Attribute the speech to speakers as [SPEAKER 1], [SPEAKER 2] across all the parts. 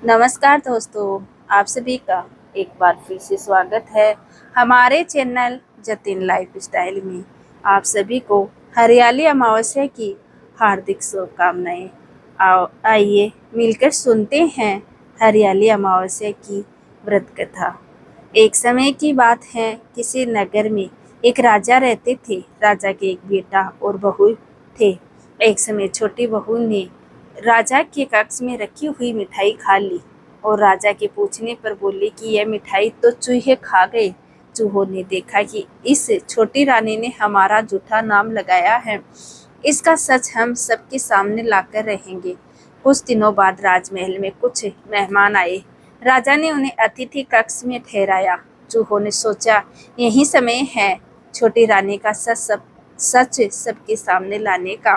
[SPEAKER 1] नमस्कार दोस्तों, आप सभी का एक बार फिर से स्वागत है हमारे चैनल जतिन लाइफ स्टाइल में। आप सभी को हरियाली अमावस्या की हार्दिक शुभकामनाएं। आइए मिलकर सुनते हैं हरियाली अमावस्या की व्रत कथा। एक समय की बात है, किसी नगर में एक राजा रहते थे। राजा के एक बेटा और बहू थे। एक समय छोटी बहू ने राजा के कक्ष में रखी हुई मिठाई खा ली और राजा के पूछने पर बोली कि यह मिठाई तो चूहे खा गए। चूहों ने देखा कि इस छोटी रानी ने हमारा झूठा नाम लगाया है, इसका सच हम सबके सामने लाकर रहेंगे। कुछ दिनों बाद राजमहल में कुछ मेहमान आए। राजा ने उन्हें अतिथि कक्ष में ठहराया। चूहों ने सोचा यही समय है छोटी रानी का सच सबके सामने लाने का।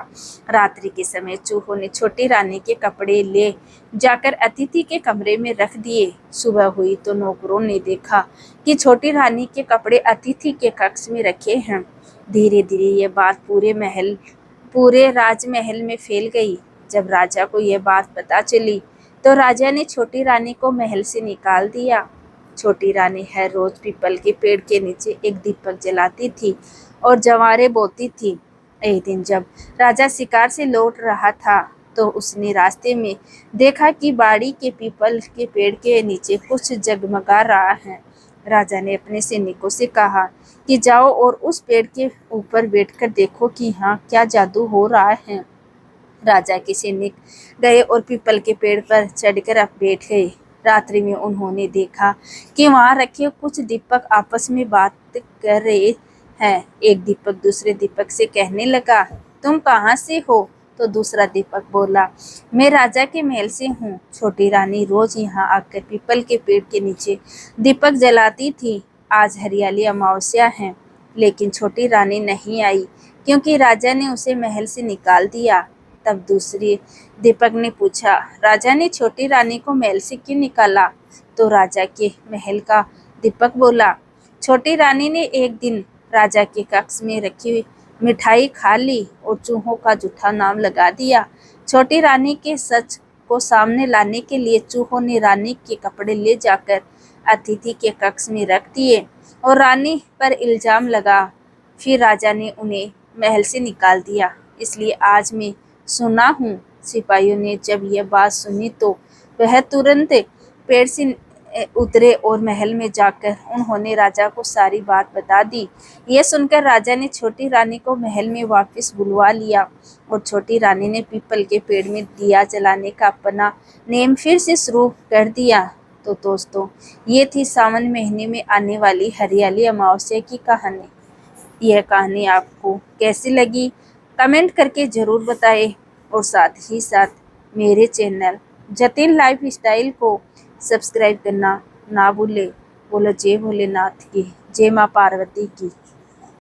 [SPEAKER 1] रात्रि के समय चूहों ने छोटी रानी के कपड़े ले जाकर अतिथि के कमरे में रख दिए। सुबह हुई तो नौकरों ने देखा कि छोटी रानी के कपड़े अतिथि के कक्ष में रखे हैं। धीरे धीरे ये बात पूरे राजमहल में फैल गई। जब राजा को यह बात पता चली तो राजा ने छोटी रानी को महल से निकाल दिया। छोटी रानी हर रोज पीपल के पेड़ के नीचे एक दीपक जलाती थी और जवारे बोती थी। एक दिन जब राजा शिकार से लौट रहा था तो उसने रास्ते में देखा कि बाड़ी के पीपल के पेड़ के नीचे कुछ जगमगा रहा है। राजा ने अपने सैनिकों से कहा कि जाओ और उस पेड़ के ऊपर बैठकर देखो कि यहाँ क्या जादू हो रहा है। राजा के सैनिक गए और पीपल के पेड़ पर चढ़कर अब बैठ गए। रात्रि में उन्होंने देखा कि वहां रखे कुछ दीपक आपस में बात कर रहे हैं। एक दीपक दूसरे दीपक से कहने लगा, तुम कहाँ से हो? तो दूसरा दीपक बोला, मैं राजा के महल से हूँ। छोटी रानी रोज यहाँ आकर पीपल के पेड़ के नीचे दीपक जलाती थी। आज हरियाली अमावस्या है, लेकिन छोटी रानी नहीं आई क्योंकि राजा ने उसे महल से निकाल दिया। तब दूसरे दीपक ने पूछा, राजा ने छोटी रानी को महल से क्यों निकाला? तो राजा के महल का दीपक बोला, छोटी रानी ने एक दिन राजा के कक्ष में रखी हुई मिठाई खा ली और चूहों का झूठा नाम लगा दिया। छोटी रानी के सच को सामने लाने के लिए चूहों ने रानी के कपड़े ले जाकर अतिथि के कक्ष में रख दिए और रानी पर इल्जाम लगा। फिर राजा ने उन्हें महल से निकाल दिया। इसलिए आज मैं सुना हूँ। सिपाहियों ने जब यह बात सुनी तो वह तुरंत पेड़ से उतरे और महल में जाकर उन्होंने राजा को सारी बात बता दी। यह सुनकर राजा ने छोटी रानी को महल में वापस बुलवा लिया और छोटी रानी ने पीपल के पेड़ में दिया जलाने का अपना नेम फिर से शुरू कर दिया। तो दोस्तों, ये थी सावन महीने में आने वाली हरियाली अमावस्या की कहानी। यह कहानी आपको कैसी लगी कमेंट करके ज़रूर बताएं और साथ ही साथ मेरे चैनल जतिन लाइफ स्टाइल को सब्सक्राइब करना ना भूलें। बोलो जय भोलेनाथ की, जय माँ पार्वती की।